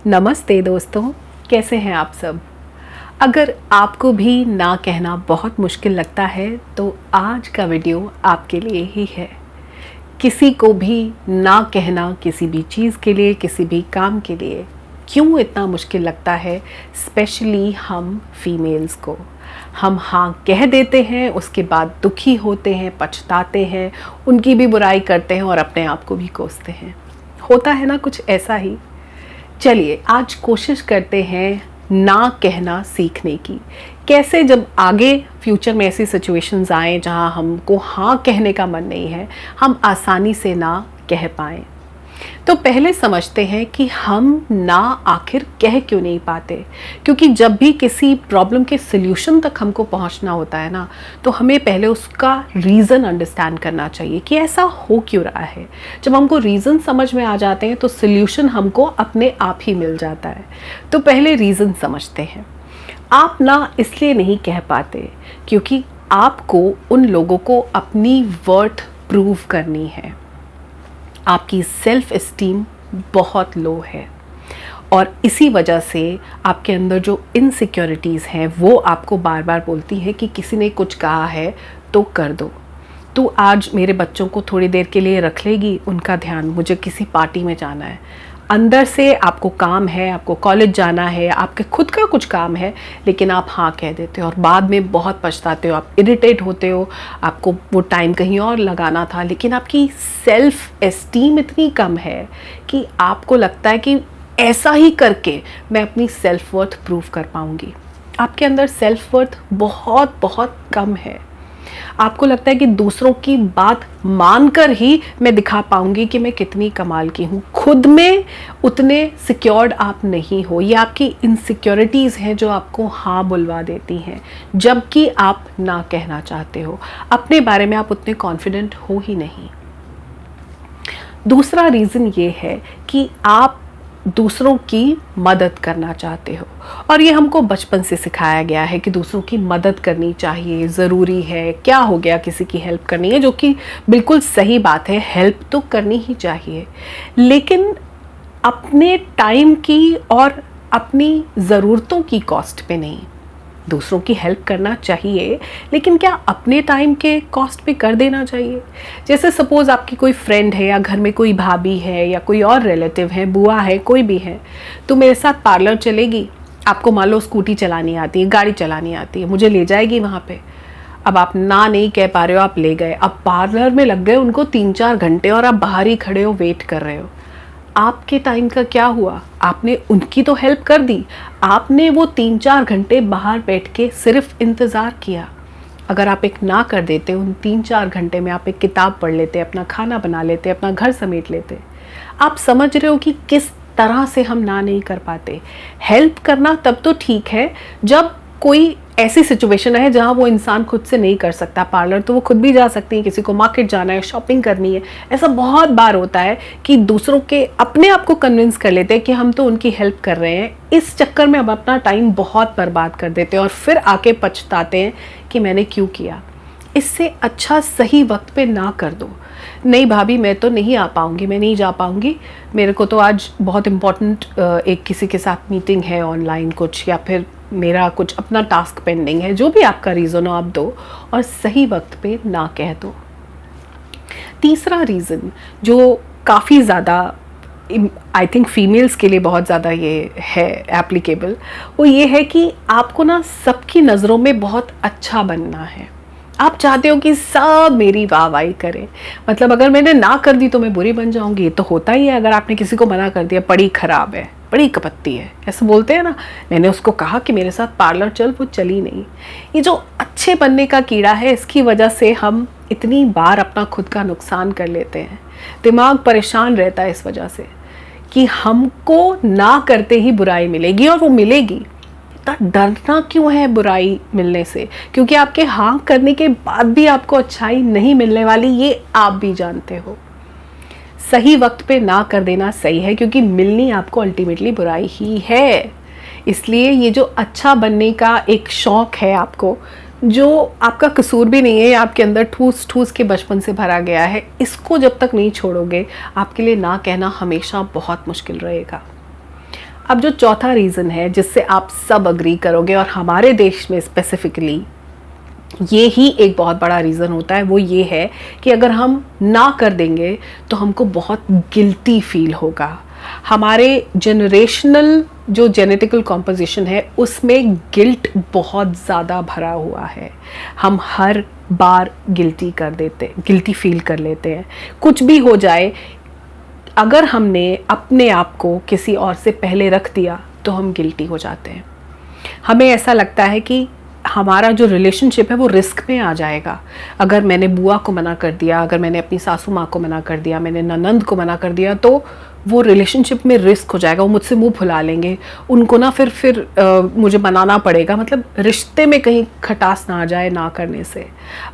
नमस्ते दोस्तों, कैसे हैं आप सब। अगर आपको भी ना कहना बहुत मुश्किल लगता है तो आज का वीडियो आपके लिए ही है। किसी को भी ना कहना, किसी भी चीज़ के लिए, किसी भी काम के लिए क्यों इतना मुश्किल लगता है, स्पेशली हम फीमेल्स को। हम हाँ कह देते हैं, उसके बाद दुखी होते हैं, पछताते हैं, उनकी भी बुराई करते हैं और अपने आप को भी कोसते हैं। होता है ना कुछ ऐसा ही। चलिए आज कोशिश करते हैं ना कहना सीखने की। कैसे जब आगे फ्यूचर में ऐसी सिचुएशंस आए जहां हमको हाँ कहने का मन नहीं है, हम आसानी से ना कह पाएँ। तो पहले समझते हैं कि हम ना आखिर कह क्यों नहीं पाते। क्योंकि जब भी किसी प्रॉब्लम के सल्यूशन तक हमको पहुंचना होता है ना, तो हमें पहले उसका रीज़न अंडरस्टैंड करना चाहिए कि ऐसा हो क्यों रहा है। जब हमको रीज़न समझ में आ जाते हैं तो सल्यूशन हमको अपने आप ही मिल जाता है। तो पहले रीज़न समझते हैं। आप ना इसलिए नहीं कह पाते क्योंकि आपको उन लोगों को अपनी वर्थ प्रूव करनी है। आपकी सेल्फ एस्टीम बहुत लो है और इसी वजह से आपके अंदर जो इनसिक्योरिटीज़ हैं वो आपको बार बार बोलती है कि किसी ने कुछ कहा है तो कर दो। तू आज मेरे बच्चों को थोड़ी देर के लिए रख लेगी उनका ध्यान, मुझे किसी पार्टी में जाना है। अंदर से आपको काम है, आपको कॉलेज जाना है, आपके खुद का कुछ काम है, लेकिन आप हाँ कह देते हो और बाद में बहुत पछताते हो, आप इरिटेट होते हो। आपको वो टाइम कहीं और लगाना था, लेकिन आपकी सेल्फ एस्टीम इतनी कम है कि आपको लगता है कि ऐसा ही करके मैं अपनी सेल्फ वर्थ प्रूव कर पाऊँगी। आपके अंदर सेल्फ वर्थ बहुत बहुत कम है। आपको लगता है कि दूसरों की बात मानकर ही मैं दिखा पाऊंगी कि मैं कितनी कमाल की हूँ। खुद में उतने सिक्योर्ड आप नहीं हो। ये आपकी इनसिक्योरिटीज़ हैं जो आपको हाँ बुलवा देती हैं, जबकि आप ना कहना चाहते हो। अपने बारे में आप उतने कॉन्फिडेंट हो ही नहीं। दूसरा रीज़न ये है कि आप दूसरों की मदद करना चाहते हो और ये हमको बचपन से सिखाया गया है कि दूसरों की मदद करनी चाहिए, ज़रूरी है। क्या हो गया किसी की हेल्प करनी है, जो कि बिल्कुल सही बात है, हेल्प तो करनी ही चाहिए, लेकिन अपने टाइम की और अपनी ज़रूरतों की कॉस्ट पे नहीं। दूसरों की हेल्प करना चाहिए, लेकिन क्या अपने टाइम के कॉस्ट पे कर देना चाहिए। जैसे सपोज़ आपकी कोई फ्रेंड है या घर में कोई भाभी है या कोई और रिलेटिव है, बुआ है, कोई भी है, तो मेरे साथ पार्लर चलेगी। आपको मान लो स्कूटी चलानी आती है, गाड़ी चलानी आती है, मुझे ले जाएगी वहाँ पे। अब आप ना नहीं कह पा रहे हो, आप ले गए। अब पार्लर में लग गए उनको 3-4 घंटे और आप बाहर ही खड़े हो, वेट कर रहे हो। आपके टाइम का क्या हुआ? आपने उनकी तो हेल्प कर दी, आपने वो 3-4 घंटे बाहर बैठ के सिर्फ इंतज़ार किया। अगर आप एक ना कर देते, उन 3-4 घंटे में आप एक किताब पढ़ लेते, अपना खाना बना लेते, अपना घर समेट लेते। आप समझ रहे हो कि किस तरह से हम ना नहीं कर पाते। हेल्प करना तब तो ठीक है जब कोई ऐसी सिचुएशन है जहाँ वो इंसान खुद से नहीं कर सकता। पार्लर तो वो खुद भी जा सकती है, किसी को मार्केट जाना है, शॉपिंग करनी है। ऐसा बहुत बार होता है कि दूसरों के अपने आप को कन्विंस कर लेते हैं कि हम तो उनकी हेल्प कर रहे हैं। इस चक्कर में अब अपना टाइम बहुत बर्बाद कर देते हैं और फिर आके पछताते हैं कि मैंने क्यों किया। इससे अच्छा सही वक्त पे ना कर दो। नहीं भाभी, मैं तो नहीं आ पाऊँगी, मैं नहीं जा पाऊँगी, मेरे को तो आज बहुत इम्पोर्टेंट एक किसी के साथ मीटिंग है ऑनलाइन कुछ, या फिर मेरा कुछ अपना टास्क पेंडिंग है। जो भी आपका रीज़न हो आप दो और सही वक्त पे ना कह दो। तीसरा रीज़न जो काफ़ी ज़्यादा आई थिंक फीमेल्स के लिए बहुत ज़्यादा ये है एप्लीकेबल, वो ये है कि आपको ना सबकी नज़रों में बहुत अच्छा बनना है। आप चाहते हो कि सब मेरी वाहवाही करें। मतलब अगर मैंने ना कर दी तो मैं बुरी बन जाऊंगी। ये तो होता ही है। अगर आपने किसी को मना कर दिया, बड़ी ख़राब है, बड़ी कपत्ती है, ऐसे बोलते हैं ना। मैंने उसको कहा कि मेरे साथ पार्लर चल, वो चली नहीं। ये जो अच्छे बनने का कीड़ा है, इसकी वजह से हम इतनी बार अपना खुद का नुकसान कर लेते हैं। दिमाग परेशान रहता है इस वजह से कि हमको ना करते ही बुराई मिलेगी, और वो मिलेगी। इतना डरना क्यों है बुराई मिलने से? क्योंकि आपके हाँ करने के बाद भी आपको अच्छाई नहीं मिलने वाली, ये आप भी जानते हो। सही वक्त पे ना कर देना सही है, क्योंकि मिलनी आपको अल्टीमेटली बुराई ही है। इसलिए ये जो अच्छा बनने का एक शौक है आपको, जो आपका कसूर भी नहीं है, आपके अंदर ठूस ठूस के बचपन से भरा गया है, इसको जब तक नहीं छोड़ोगे आपके लिए ना कहना हमेशा बहुत मुश्किल रहेगा। अब जो चौथा रीज़न है जिससे आप सब अग्री करोगे, और हमारे देश में स्पेसिफिकली ये ही एक बहुत बड़ा रीज़न होता है, वो ये है कि अगर हम ना कर देंगे तो हमको बहुत गिल्टी फील होगा। हमारे जनरेशनल जो जेनेटिकल कॉम्पोजिशन है उसमें गिल्ट बहुत ज़्यादा भरा हुआ है। हम हर बार गिल्टी फील कर लेते हैं। कुछ भी हो जाए, अगर हमने अपने आप को किसी और से पहले रख दिया तो हम गिल्टी हो जाते हैं। हमें ऐसा लगता है कि हमारा जो रिलेशनशिप है वो रिस्क में आ जाएगा। अगर मैंने बुआ को मना कर दिया, अगर मैंने अपनी सासू माँ को मना कर दिया, मैंने ननंद को मना कर दिया, तो वो रिलेशनशिप में रिस्क हो जाएगा। वो मुझसे मुंह फुला लेंगे, उनको ना फिर मुझे मनाना पड़ेगा। मतलब रिश्ते में कहीं खटास ना आ जाए ना करने से।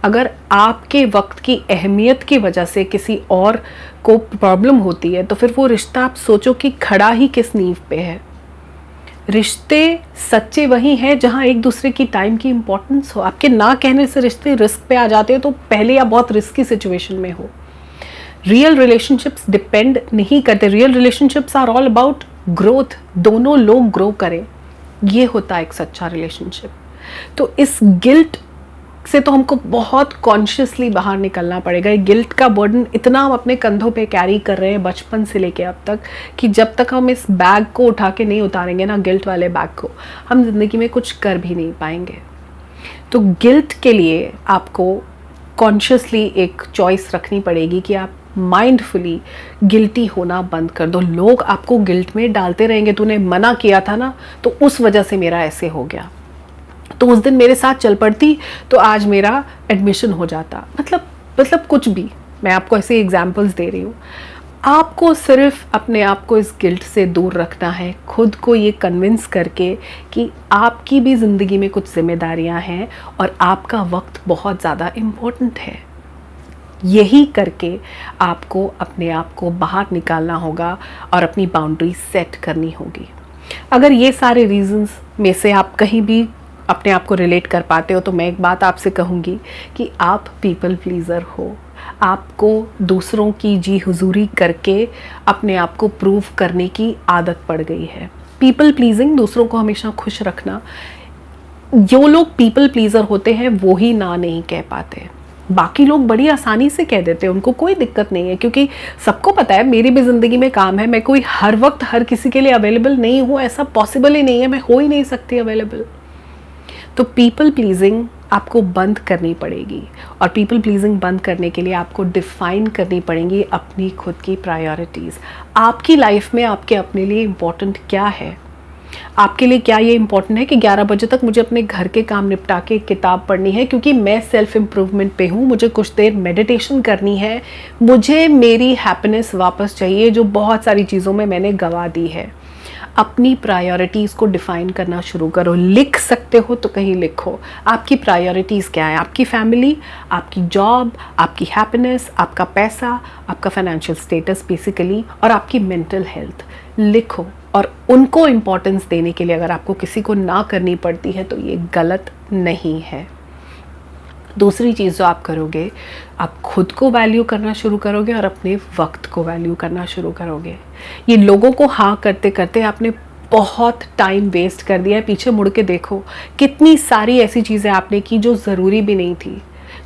अगर आपके वक्त की अहमियत की वजह से किसी और को प्रॉब्लम होती है तो फिर वो रिश्ता आप सोचो कि खड़ा ही किस नींव पे है। रिश्ते सच्चे वही हैं जहां एक दूसरे की टाइम की इंपॉर्टेंस हो। आपके ना कहने से रिश्ते रिस्क पे आ जाते हो तो पहले आप बहुत रिस्की सिचुएशन में हो। रियल रिलेशनशिप्स डिपेंड नहीं करते। Real relationships are all about growth, दोनों लोग ग्रो करें, ये होता है एक सच्चा रिलेशनशिप। तो इस गिल्ट से तो हमको बहुत कॉन्शियसली बाहर निकलना पड़ेगा। ये गिल्ट का बर्डन इतना हम अपने कंधों पे कैरी कर रहे हैं बचपन से लेके अब तक, कि जब तक हम इस बैग को उठा के नहीं उतारेंगे ना, गिल्ट वाले बैग को, हम जिंदगी में कुछ कर भी नहीं पाएंगे। तो गिल्ट के लिए आपको कॉन्शियसली एक चॉइस रखनी पड़ेगी कि आप माइंडफुली गिल्टी होना बंद कर दो। लोग आपको गिल्ट में डालते रहेंगे, तूने मना किया था ना तो उस वजह से मेरा ऐसे हो गया, तो उस दिन मेरे साथ चल पड़ती तो आज मेरा एडमिशन हो जाता। मतलब कुछ भी, मैं आपको ऐसे एग्जांपल्स दे रही हूँ। आपको सिर्फ अपने आप को इस गिल्ट से दूर रखना है, खुद को ये कन्विंस करके कि आपकी भी ज़िंदगी में कुछ जिम्मेदारियाँ हैं और आपका वक्त बहुत ज़्यादा इम्पोर्टेंट है। यही करके आपको अपने आप को बाहर निकालना होगा और अपनी बाउंड्री सेट करनी होगी। अगर ये सारे रीजंस में से आप कहीं भी अपने आप को रिलेट कर पाते हो तो मैं एक बात आपसे कहूँगी कि आप पीपल प्लीज़र हो। आपको दूसरों की जी हुजूरी करके अपने आप को प्रूव करने की आदत पड़ गई है। पीपल प्लीजिंग, दूसरों को हमेशा खुश रखना, जो लोग पीपल प्लीज़र होते हैं वो ही ना नहीं कह पाते। बाकी लोग बड़ी आसानी से कह देते हैं, उनको कोई दिक्कत नहीं है, क्योंकि सबको पता है मेरी भी ज़िंदगी में काम है, मैं कोई हर वक्त हर किसी के लिए अवेलेबल नहीं हूँ, ऐसा पॉसिबल ही नहीं है, मैं हो ही नहीं सकती अवेलेबल। तो पीपल प्लीजिंग आपको बंद करनी पड़ेगी, और पीपल प्लीजिंग बंद करने के लिए आपको डिफ़ाइन करनी पड़ेंगी अपनी खुद की प्रायोरिटीज़। आपकी लाइफ में आपके अपने लिए इम्पोर्टेंट क्या है? आपके लिए क्या ये इम्पोर्टेंट है कि 11 बजे तक मुझे अपने घर के काम निपटा के किताब पढ़नी है क्योंकि मैं सेल्फ इम्प्रूवमेंट पे हूँ, मुझे कुछ देर मेडिटेशन करनी है, मुझे मेरी हैप्पीनेस वापस चाहिए जो बहुत सारी चीज़ों में मैंने गंवा दी है। अपनी प्रायोरिटीज़ को डिफ़ाइन करना शुरू करो। लिख सकते हो तो कहीं लिखो, आपकी प्रायोरिटीज़ क्या है? आपकी फैमिली, आपकी जॉब, आपकी हैप्पीनेस, आपका पैसा, आपका फाइनेंशियल स्टेटस बेसिकली, और आपकी मेंटल हेल्थ लिखो। और उनको इम्पोर्टेंस देने के लिए अगर आपको किसी को ना करनी पड़ती है तो ये गलत नहीं है। दूसरी चीज़ जो आप करोगे, आप खुद को वैल्यू करना शुरू करोगे और अपने वक्त को वैल्यू करना शुरू करोगे। ये लोगों को हाँ करते करते आपने बहुत टाइम वेस्ट कर दिया है। पीछे मुड़ के देखो कितनी सारी ऐसी चीज़ें आपने की जो ज़रूरी भी नहीं थी,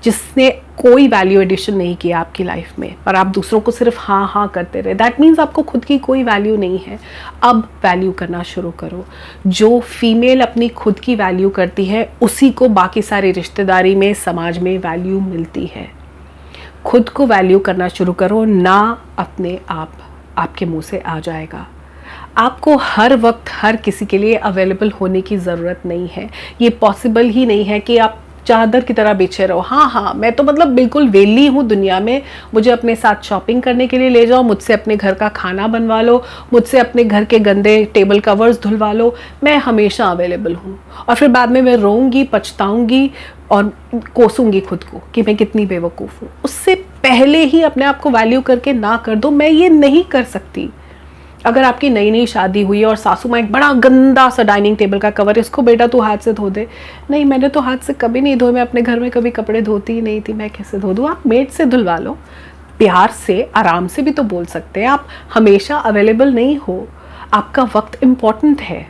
जिसने कोई वैल्यू एडिशन नहीं किया आपकी लाइफ में, और आप दूसरों को सिर्फ हाँ हाँ करते रहे। दैट मीन्स आपको खुद की कोई वैल्यू नहीं है। अब वैल्यू करना शुरू करो। जो फीमेल अपनी खुद की वैल्यू करती है उसी को बाकी सारी रिश्तेदारी में, समाज में वैल्यू मिलती है। खुद को वैल्यू करना शुरू करो, ना अपने आप आपके मुंह से आ जाएगा। आपको हर वक्त हर किसी के लिए अवेलेबल होने की ज़रूरत नहीं है। ये पॉसिबल ही नहीं है कि आप चादर की तरह बिछे रहो। हाँ, मैं तो मतलब बिल्कुल वेली हूँ दुनिया में, मुझे अपने साथ शॉपिंग करने के लिए ले जाओ, मुझसे अपने घर का खाना बनवा लो, मुझसे अपने घर के गंदे टेबल कवर्स धुलवा लो, मैं हमेशा अवेलेबल हूँ। और फिर बाद में मैं रोऊंगी, पछताऊंगी और कोसूंगी खुद को कि मैं कितनी बेवकूफ़ हूँ। उससे पहले ही अपने आप को वैल्यू करके ना कर दो, मैं ये नहीं कर सकती। अगर आपकी नई नई शादी हुई और सासू माँ एक बड़ा गंदा सा डाइनिंग टेबल का कवर, इसको बेटा तू हाथ से धो दे, नहीं मैंने तो हाथ से कभी नहीं धोए, मैं अपने घर में कभी कपड़े धोती ही नहीं थी, मैं कैसे धो दूँ? आप मेड से धुलवा लो। प्यार से, आराम से भी तो बोल सकते हैं। आप हमेशा अवेलेबल नहीं हो। आपका वक्त इम्पॉर्टेंट है।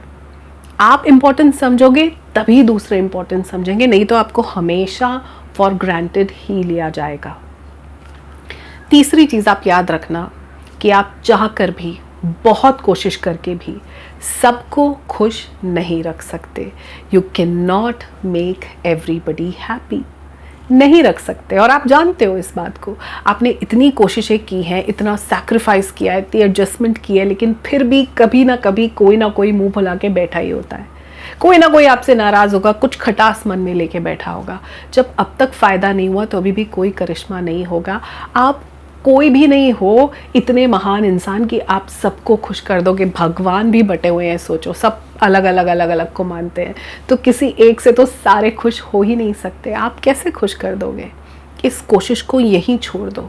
आप इम्पॉर्टेंट समझोगे तभी दूसरे इम्पॉर्टेंट समझेंगे, नहीं तो आपको हमेशा फॉर ग्रांटेड ही लिया जाएगा। तीसरी चीज़ आप याद रखना कि आप चाह कर भी, बहुत कोशिश करके भी सबको खुश नहीं रख सकते। You can not make everybody happy, नहीं रख सकते। और आप जानते हो इस बात को, आपने इतनी कोशिशें की हैं, इतना सैक्रिफाइस किया है, इतनी एडजस्टमेंट की है, लेकिन फिर भी कभी ना कभी कोई ना कोई मुंह फुला के बैठा ही होता है। कोई ना कोई आपसे नाराज़ होगा, कुछ खटास मन में लेके बैठा होगा। जब अब तक फ़ायदा नहीं हुआ तो अभी भी कोई करिश्मा नहीं होगा। आप कोई भी नहीं हो इतने महान इंसान कि आप सबको खुश कर दोगे। भगवान भी बटे हुए हैं, सोचो, सब अलग अलग को मानते हैं, तो किसी एक से तो सारे खुश हो ही नहीं सकते। आप कैसे खुश कर दोगे? इस कोशिश को यहीं छोड़ दो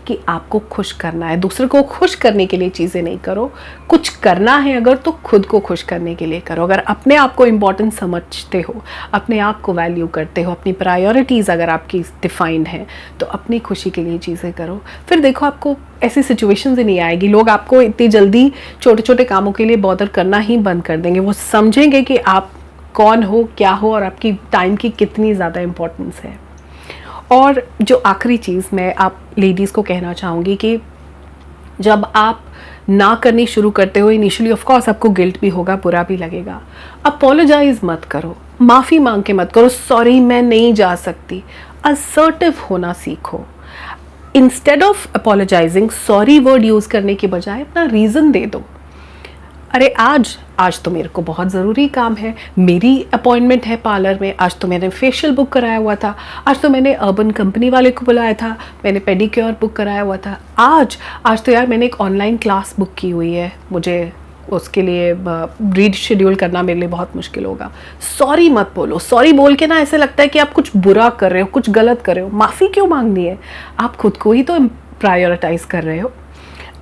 कि आपको खुश करना है। दूसरे को खुश करने के लिए चीज़ें नहीं करो, कुछ करना है अगर तो खुद को खुश करने के लिए करो। अगर अपने आप को इम्पोर्टेंट समझते हो, अपने आप को वैल्यू करते हो, अपनी प्रायोरिटीज़ अगर आपकी डिफाइंड हैं, तो अपनी खुशी के लिए चीज़ें करो। फिर देखो आपको ऐसी सिचुएशंस ही नहीं आएगी। लोग आपको इतनी जल्दी छोटे छोटे कामों के लिए बॉदर करना ही बंद कर देंगे। वो समझेंगे कि आप कौन हो, क्या हो, और आपकी टाइम की कितनी ज़्यादा इम्पोर्टेंस है। और जो आखिरी चीज़ मैं आप लेडीज़ को कहना चाहूँगी कि जब आप ना करनी शुरू करते हो, इनिशियली ऑफ कोर्स आपको गिल्ट भी होगा, बुरा भी लगेगा। अपोलोजाइज मत करो, माफ़ी मांग के मत करो, सॉरी मैं नहीं जा सकती। असर्टिव होना सीखो। Instead of apologising, sorry word use करने के बजाय अपना रीज़न दे दो। अरे आज तो मेरे को बहुत ज़रूरी काम है, मेरी अपॉइंटमेंट है पार्लर में, आज तो मैंने फेशियल बुक कराया हुआ था, आज तो मैंने अर्बन कंपनी वाले को बुलाया था, मैंने पेडिक्योर बुक कराया हुआ था, आज तो यार मैंने एक ऑनलाइन क्लास बुक की हुई है, मुझे उसके लिए रीशेड्यूल करना मेरे लिए बहुत मुश्किल होगा। सॉरी मत बोलो। सॉरी बोल के ना ऐसे लगता है कि आप कुछ बुरा कर रहे हो, कुछ गलत कर रहे हो। माफ़ी क्यों मांगनी है? आप खुद को ही तो प्रायोरिटाइज़ कर रहे हो।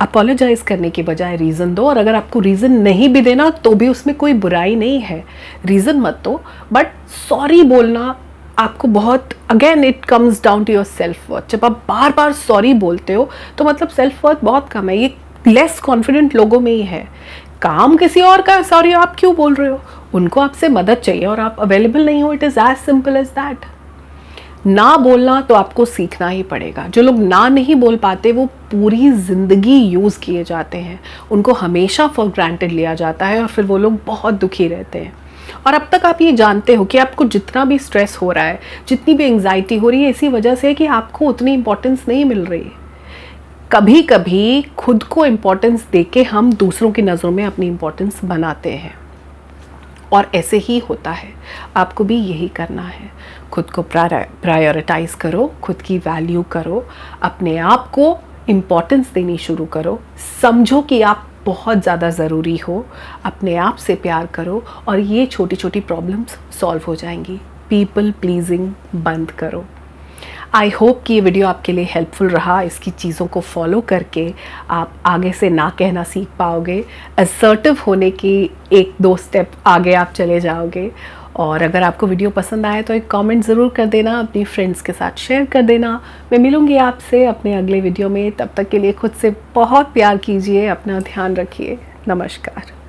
अपोलोजाइज़ करने के बजाय रीज़न दो, और अगर आपको रीज़न नहीं भी देना तो भी उसमें कोई बुराई नहीं है। रीज़न मत दो, बट सॉरी बोलना आपको बहुत, again it comes down to your self worth. जब आप बार बार सॉरी बोलते हो तो मतलब सेल्फ वर्थ बहुत कम है। ये लेस कॉन्फिडेंट लोगों में ही है। काम किसी और का, सॉरी आप क्यों बोल रहे हो? उनको आपसे मदद चाहिए और आप अवेलेबल नहीं हो। It is as simple as that. ना बोलना तो आपको सीखना ही पड़ेगा। जो लोग ना नहीं बोल पाते वो पूरी ज़िंदगी यूज़ किए जाते हैं, उनको हमेशा फॉर ग्रांटेड लिया जाता है और फिर वो लोग बहुत दुखी रहते हैं। और अब तक आप ये जानते हो कि आपको जितना भी स्ट्रेस हो रहा है, जितनी भी एंग्जाइटी हो रही है, इसी वजह से है कि आपको उतनी इम्पोर्टेंस नहीं मिल रही है। कभी कभी खुद को इम्पोर्टेंस देके हम दूसरों की नज़रों में अपनी इम्पोर्टेंस बनाते हैं, और ऐसे ही होता है। आपको भी यही करना है। खुद को प्रायोरिटाइज़ करो, खुद की वैल्यू करो, अपने आप को इम्पोर्टेंस देनी शुरू करो, समझो कि आप बहुत ज़्यादा ज़रूरी हो, अपने आप से प्यार करो, और ये छोटी छोटी प्रॉब्लम्स सॉल्व हो जाएंगी। पीपल प्लीजिंग बंद करो। आई होप कि ये वीडियो आपके लिए हेल्पफुल रहा। इसकी चीज़ों को फॉलो करके आप आगे से ना कहना सीख पाओगे, असर्टिव होने की एक दो स्टेप आगे आप चले जाओगे। और अगर आपको वीडियो पसंद आए तो एक कमेंट ज़रूर कर देना, अपनी फ्रेंड्स के साथ शेयर कर देना। मैं मिलूँगी आपसे अपने अगले वीडियो में। तब तक के लिए खुद से बहुत प्यार कीजिए, अपना ध्यान रखिए। नमस्कार।